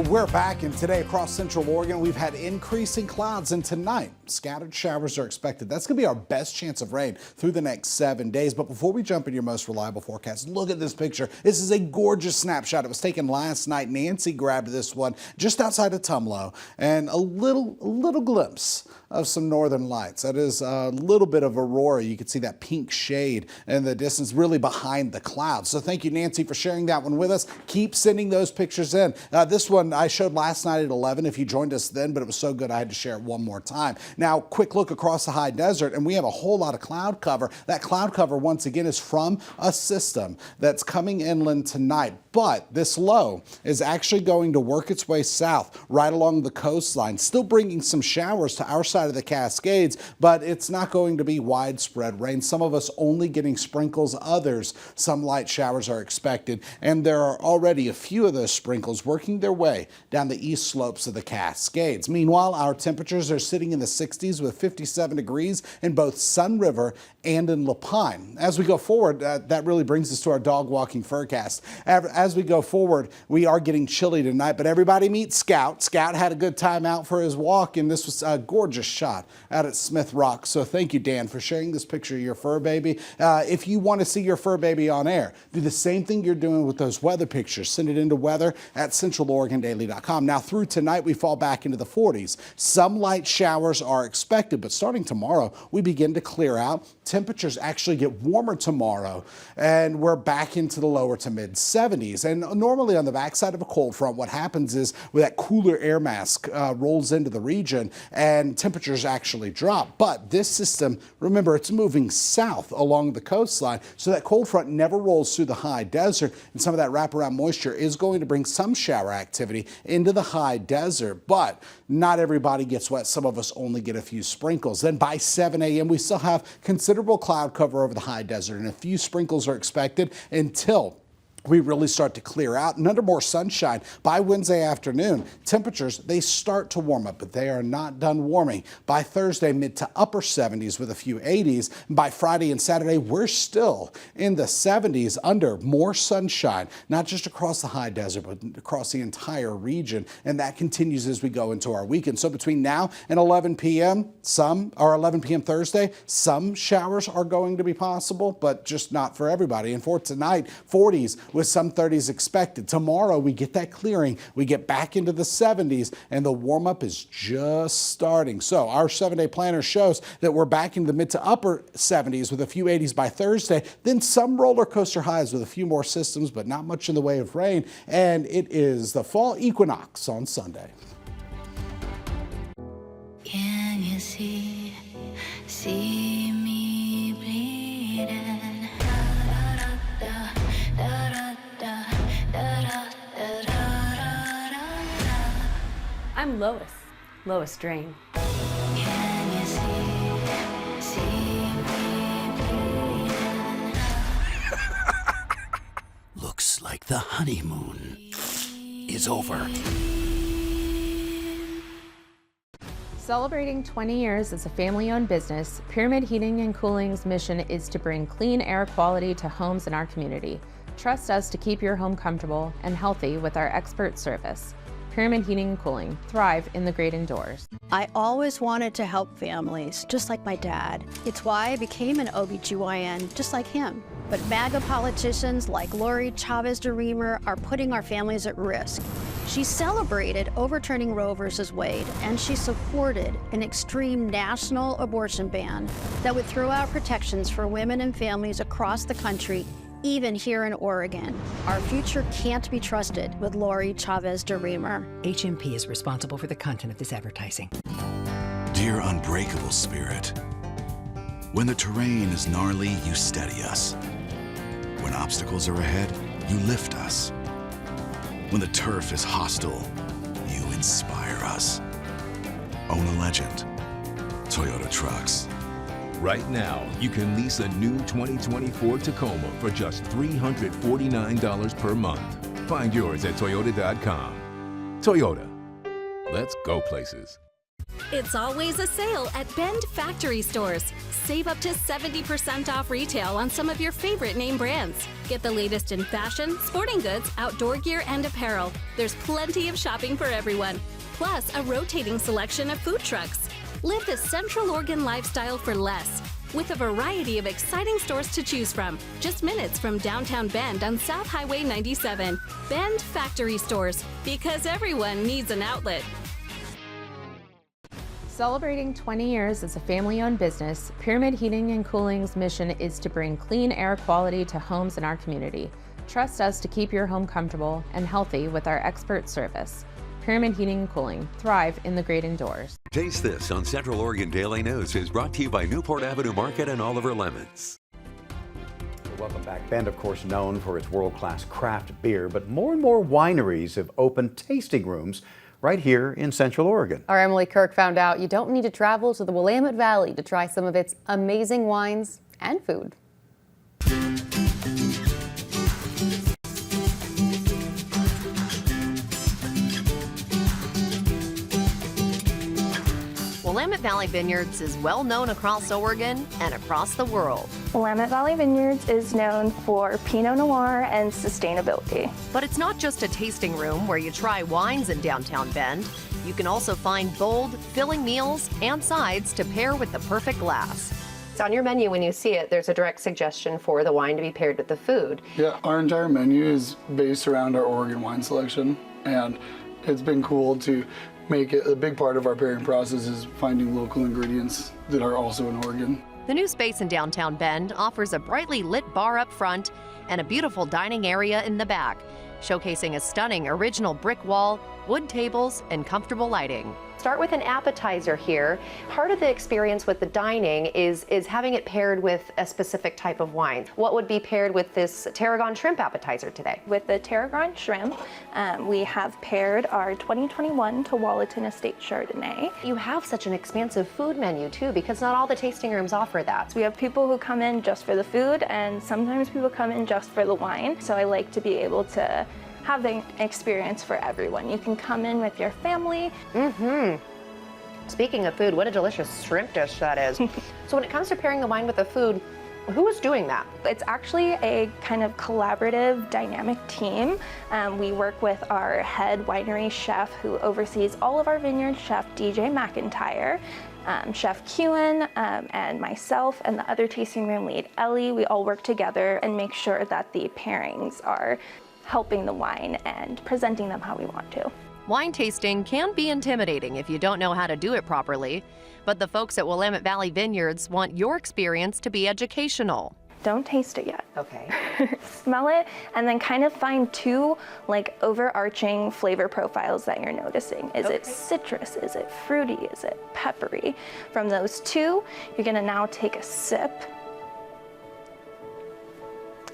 We're back, and today across Central Oregon, we've had increasing clouds, and tonight, scattered showers are expected. That's going to be our best chance of rain through the next 7 days. But before we jump into your most reliable forecast, look at this picture. This is a gorgeous snapshot. It was taken last night. Nancy grabbed this one just outside of Tumlo, and a little glimpse of some northern lights. That is a little bit of aurora. You can see that pink shade in the distance, really behind the clouds. So thank you, Nancy, for sharing that one with us. Keep sending those pictures in. This one I showed last night at 11 if you joined us then, but it was so good I had to share it one more time. Now, quick look across the high desert, and we have a whole lot of cloud cover. That cloud cover, once again, is from a system that's coming inland tonight. But this low is actually going to work its way south right along the coastline, still bringing some showers to our side of the Cascades, but it's not going to be widespread rain. Some of us only getting sprinkles, others some light showers are expected, and there are already a few of those sprinkles working their way down the east slopes of the Cascades. Meanwhile, our temperatures are sitting in the 60s with 57 degrees in both Sun River and in Lapine. As we go forward, that really brings us to our dog walking forecast. As we go forward, we are getting chilly tonight, but everybody meet Scout. Scout had a good time out for his walk, and this was a gorgeous shot out at Smith Rock. So thank you, Dan, for sharing this picture of your fur baby. If you want to see your fur baby on air, do the same thing you're doing with those weather pictures. Send it into weather at CentralOregonDaily.com. Now, through tonight, we fall back into the 40s. Some light showers are expected, but starting tomorrow, we begin to clear out. Temperatures actually get warmer tomorrow, and we're back into the lower to mid 70s. 70s. And normally on the backside of a cold front, what happens is with that cooler air mass rolls into the region and temperatures actually drop. But this system, remember, it's moving south along the coastline, so that cold front never rolls through the high desert, and some of that wraparound moisture is going to bring some shower activity into the high desert. But not everybody gets wet. Some of us only get a few sprinkles. Then by 7 a.m. we still have considerable cloud cover over the high desert, and a few sprinkles are expected until we really start to clear out and under more sunshine. By Wednesday afternoon, temperatures, they start to warm up, but they are not done warming. By Thursday, mid to upper 70s with a few 80s. By Friday and Saturday, we're still in the 70s under more sunshine, not just across the high desert, but across the entire region. And that continues as we go into our weekend. So between now and 11 p.m., 11 p.m. Thursday, some showers are going to be possible, but just not for everybody. And for tonight, 40s with some 30s expected. Tomorrow we get that clearing, we get back into the 70s, and the warm up is just starting. So our 7-day planner shows that we're back in the mid to upper 70s with a few 80s by Thursday, then some roller coaster highs with a few more systems, but not much in the way of rain. And it is the fall equinox on Sunday. Can you see me bleeding? I'm Lois Drain. Can you see me bleeding? Looks like the honeymoon is over. Celebrating 20 years as a family-owned business, Pyramid Heating and Cooling's mission is to bring clean air quality to homes in our community. Trust us to keep your home comfortable and healthy with our expert service. Pyramid Heating and Cooling, thrive in the great indoors. I always wanted to help families, just like my dad. It's why I became an OBGYN, just like him. But MAGA politicians like Lori Chavez DeRemer are putting our families at risk. She celebrated overturning Roe versus Wade, and she supported an extreme national abortion ban that would throw out protections for women and families across the country, even here in Oregon. Our future can't be trusted with Lori Chavez DeRemer. HMP is responsible for the content of this advertising. Dear unbreakable spirit, when the terrain is gnarly, you steady us. When obstacles are ahead, you lift us. When the turf is hostile, you inspire us. Own a legend. Toyota Trucks. Right now, you can lease a new 2024 Tacoma for just $349 per month. Find yours at Toyota.com. Toyota. Let's go places. It's always a sale at Bend Factory Stores. Save up to 70% off retail on some of your favorite name brands. Get the latest in fashion, sporting goods, outdoor gear, and apparel. There's plenty of shopping for everyone. Plus, a rotating selection of food trucks. Live the Central Oregon lifestyle for less, with a variety of exciting stores to choose from, just minutes from downtown Bend on South Highway 97. Bend Factory Stores, because everyone needs an outlet. Celebrating 20 years as a family-owned business, Pyramid Heating and Cooling's mission is to bring clean air quality to homes in our community. Trust us to keep your home comfortable and healthy with our expert service. Pyramid Heating and Cooling, thrive in the great indoors. Taste This on Central Oregon Daily News is brought to you by Newport Avenue Market and Oliver Lemons. Welcome back. Bend, of course, known for its world-class craft beer, but more and more wineries have opened tasting rooms right here in Central Oregon. Our Emily Kirk found out you don't need to travel to the Willamette Valley to try some of its amazing wines and food. Willamette Valley Vineyards is well known across Oregon and across the world. Willamette Valley Vineyards is known for Pinot Noir and sustainability. But it's not just a tasting room where you try wines in downtown Bend. You can also find bold, filling meals and sides to pair with the perfect glass. It's on your menu when you see it. There's a direct suggestion for the wine to be paired with the food. Yeah, our entire menu is based around our Oregon wine selection, and it's been cool to make it a big part of our pairing process is finding local ingredients that are also in Oregon. The new space in downtown Bend offers a brightly lit bar up front and a beautiful dining area in the back, showcasing a stunning original brick wall, wood tables, and comfortable lighting. Start with an appetizer here. Part of the experience with the dining is having it paired with a specific type of wine. What would be paired with this tarragon shrimp appetizer today? With the tarragon shrimp, we have paired our 2021 Tualatin Estate Chardonnay. You have such an expansive food menu too, because not all the tasting rooms offer that. So we have people who come in just for the food, and sometimes people come in just for the wine. So I like to be able to have the experience for everyone. You can come in with your family. Speaking of food, what a delicious shrimp dish that is. So when it comes to pairing the wine with the food, who is doing that? It's actually a kind of collaborative, dynamic team. We work with our head winery chef who oversees all of our vineyards, Chef DJ McIntyre. Chef Kewen and myself and the other tasting room lead, Ellie, we all work together and make sure that the pairings are helping the wine and presenting them how we want to. Wine tasting can be intimidating if you don't know how to do it properly, but the folks at Willamette Valley Vineyards want your experience to be educational. Don't taste it yet. Okay. Smell it and then kind of find two like overarching flavor profiles that you're noticing. Is it citrus? Is it fruity? Is it peppery? From those two, you're gonna now take a sip.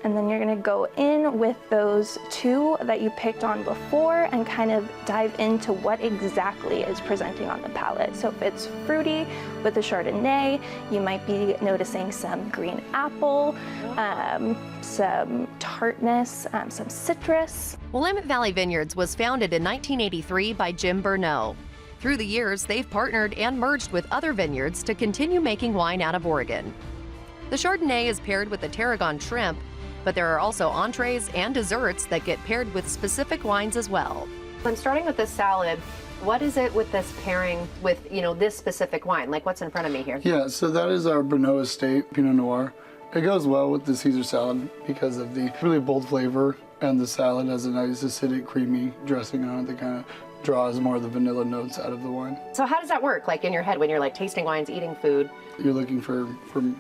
And then you're gonna go in with those two that you picked on before and kind of dive into what exactly is presenting on the palate. So if it's fruity with the Chardonnay, you might be noticing some green apple, some tartness, some citrus. Willamette Valley Vineyards was founded in 1983 by Jim Bernot. Through the years, they've partnered and merged with other vineyards to continue making wine out of Oregon. The Chardonnay is paired with the tarragon shrimp, but there are also entrees and desserts that get paired with specific wines as well. I'm starting with this salad. What is it with this pairing with, this specific wine? Like what's in front of me here? Yeah, so that is our Bernot Estate Pinot Noir. It goes well with the Caesar salad because of the really bold flavor, and the salad has a nice acidic, creamy dressing on it that kind of draws more of the vanilla notes out of the wine. So how does that work, like in your head when you're like tasting wines, eating food? You're looking for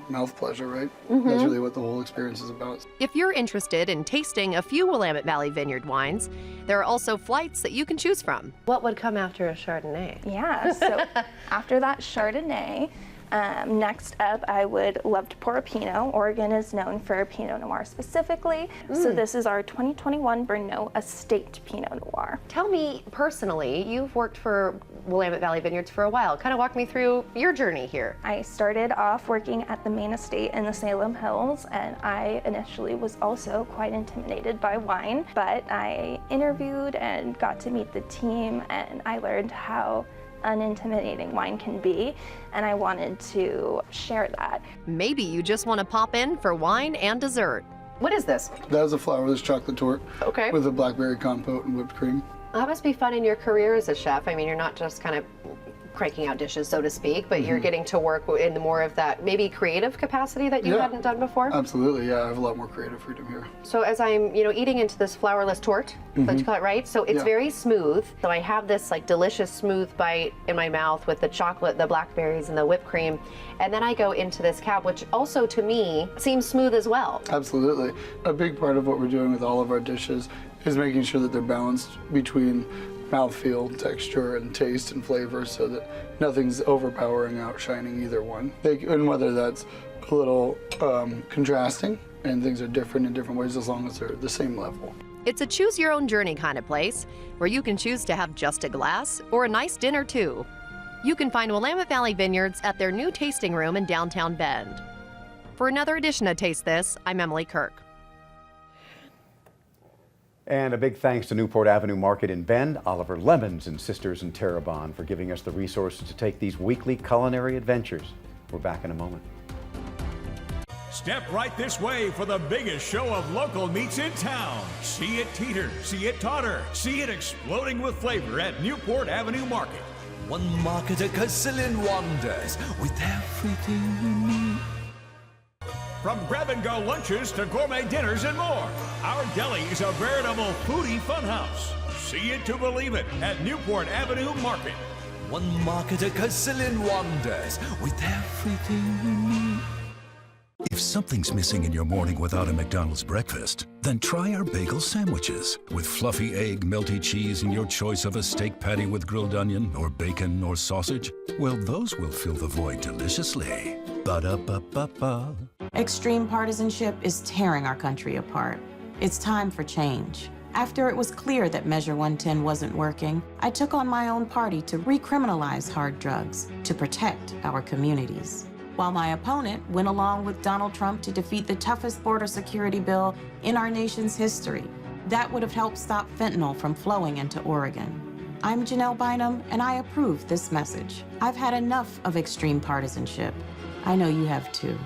mouth pleasure, right? That's really what the whole experience is about. If you're interested in tasting a few Willamette Valley Vineyard wines, there are also flights that you can choose from. What would come after a Chardonnay? Yeah, so after that Chardonnay, next up, I would love to pour a Pinot. Oregon is known for Pinot Noir specifically. So this is our 2021 Bernot Estate Pinot Noir. Tell me personally, you've worked for Willamette Valley Vineyards for a while. Kind of walk me through your journey here. I started off working at the main estate in the Salem Hills, and I initially was also quite intimidated by wine, but I interviewed and got to meet the team, and I learned how unintimidating wine can be, and I wanted to share that. Maybe you just want to pop in for wine and dessert. What is this? That is a flourless chocolate torte with a blackberry compote and whipped cream. That must be fun in your career as a chef. I mean, you're not just kind of cranking out dishes, so to speak, but you're getting to work in more of that maybe creative capacity that you hadn't done before? Absolutely, yeah. I have a lot more creative freedom here. So as I'm, eating into this flourless torte, let's you call it, right? So it's very smooth. So I have this like delicious smooth bite in my mouth with the chocolate, the blackberries, and the whipped cream. And then I go into this cab, which also to me seems smooth as well. Absolutely. A big part of what we're doing with all of our dishes is making sure that they're balanced between mouthfeel, texture, and taste and flavor, so that nothing's overpowering, outshining either one. And whether that's a little contrasting and things are different in different ways, as long as they're the same level. It's a choose your own journey kind of place where you can choose to have just a glass or a nice dinner too. You can find Willamette Valley Vineyards at their new tasting room in downtown Bend. For another edition of Taste This, I'm Emily Kirk. And a big thanks to Newport Avenue Market in Bend, Oliver Lemons and Sisters in Terrebonne for giving us the resources to take these weekly culinary adventures. We're back in a moment. Step right this way for the biggest show of local meats in town. See it teeter, see it totter, see it exploding with flavor at Newport Avenue Market. One market, a gazillion wonders with everything you need. From grab-and-go lunches to gourmet dinners and more, our deli is a veritable foodie funhouse. See it to believe it at Newport Avenue Market. One market, a gazillion wonders with everything you need. If something's missing in your morning without a McDonald's breakfast, then try our bagel sandwiches. With fluffy egg, melty cheese, and your choice of a steak patty with grilled onion or bacon or sausage, well, those will fill the void deliciously. Ba-da-ba-ba-ba. Extreme partisanship is tearing our country apart. It's time for change. After it was clear that Measure 110 wasn't working, I took on my own party to recriminalize hard drugs to protect our communities. While my opponent went along with Donald Trump to defeat the toughest border security bill in our nation's history, that would have helped stop fentanyl from flowing into Oregon. I'm Janelle Bynum, and I approve this message. I've had enough of extreme partisanship. I know you have too.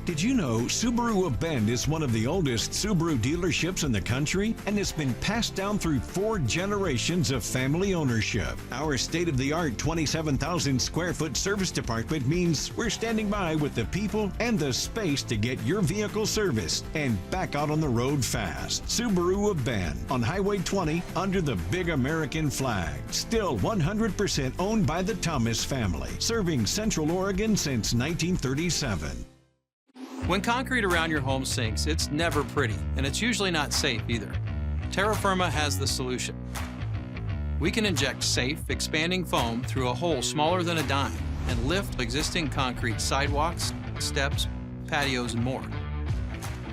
Did you know Subaru of Bend is one of the oldest Subaru dealerships in the country and has been passed down through 4 generations of family ownership? Our state-of-the-art 27,000 square foot service department means we're standing by with the people and the space to get your vehicle serviced and back out on the road fast. Subaru of Bend on Highway 20 under the big American flag. Still 100% owned by the Thomas family, serving Central Oregon since 1937. When concrete around your home sinks, it's never pretty, and it's usually not safe either. Terra Firma has the solution. We can inject safe, expanding foam through a hole smaller than a dime and lift existing concrete sidewalks, steps, patios, and more.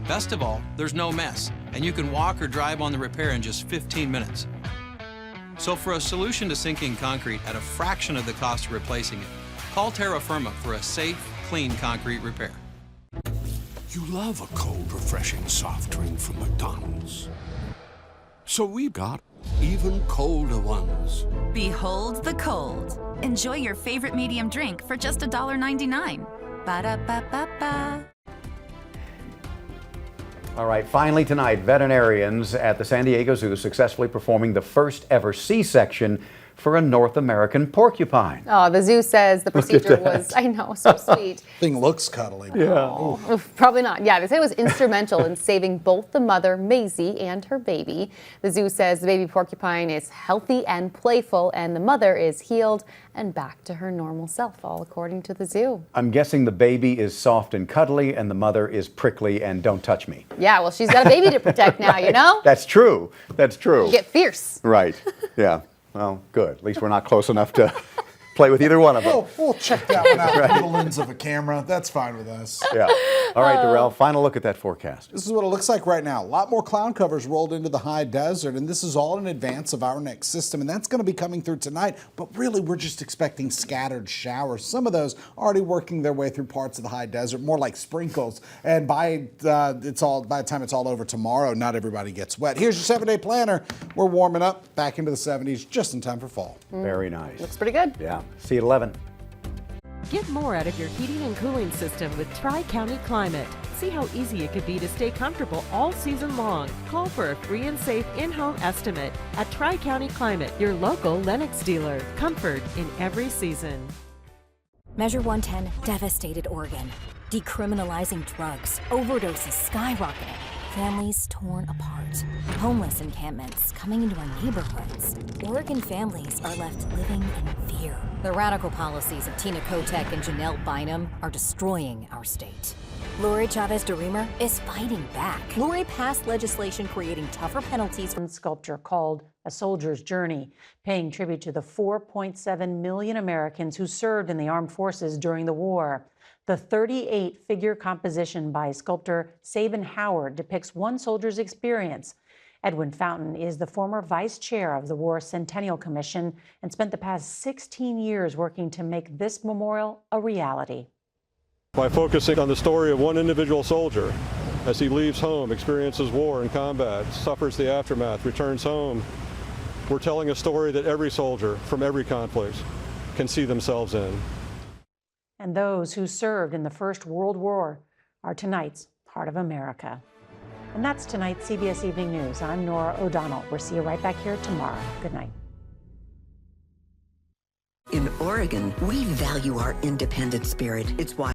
Best of all, there's no mess, and you can walk or drive on the repair in just 15 minutes. So for a solution to sinking concrete at a fraction of the cost of replacing it, call Terra Firma for a safe, clean concrete repair. You love a cold, refreshing soft drink from McDonald's. So we've got even colder ones. Behold the cold. Enjoy your favorite medium drink for just $1.99. Ba-da-ba-ba-ba. All right, finally tonight, veterinarians at the San Diego Zoo successfully performing the first ever C-section for a North American porcupine. Oh, the zoo says the procedure was, I know, so sweet. Thing looks cuddly. Yeah. Oh, probably not. Yeah, they said it was instrumental in saving both the mother, Maisie, and her baby. The zoo says the baby porcupine is healthy and playful, and the mother is healed and back to her normal self, all according to the zoo. I'm guessing the baby is soft and cuddly, and the mother is prickly and don't touch me. Yeah, well, she's got a baby to protect now, you know? That's true. That's true. You get fierce. Right. Yeah. Well, good. At least we're not close enough to play with either one of them. Oh, we'll check that one out through the lens of a camera. That's fine with us. Yeah. All right, Dorrell, final look at that forecast. This is what it looks like right now. A lot more cloud covers rolled into the high desert, and this is all in advance of our next system, and that's going to be coming through tonight. But really, we're just expecting scattered showers. Some of those already working their way through parts of the high desert, more like sprinkles. And by the time it's all over tomorrow, not everybody gets wet. Here's your 7-day planner. We're warming up back into the 70s just in time for fall. Very nice. Looks pretty good. Yeah. See you at 11. Get more out of your heating and cooling system with Tri-County Climate. See how easy it could be to stay comfortable all season long. Call for a free and safe in-home estimate at Tri-County Climate, your local Lennox dealer. Comfort in every season. Measure 110 devastated Oregon. Decriminalizing drugs, overdoses skyrocketing, families torn apart, homeless encampments coming into our neighborhoods. Oregon families are left living in fear. The radical policies of Tina Kotek and Janelle Bynum are destroying our state. Lori Chavez-DeRemer is fighting back. Lori passed legislation creating tougher penalties. Sculpture called A Soldier's Journey, paying tribute to the 4.7 million Americans who served in the armed forces during the war. The 38-figure composition by sculptor Sabin Howard depicts one soldier's experience. Edwin Fountain is the former vice chair of the War Centennial Commission and spent the past 16 years working to make this memorial a reality. By focusing on the story of one individual soldier, as he leaves home, experiences war and combat, suffers the aftermath, returns home, we're telling a story that every soldier from every conflict can see themselves in. And those who served in the First World War are tonight's Heart of America. And that's tonight's CBS Evening News. I'm Nora O'Donnell. We'll see you right back here tomorrow. Good night. In Oregon, we value our independent spirit. It's why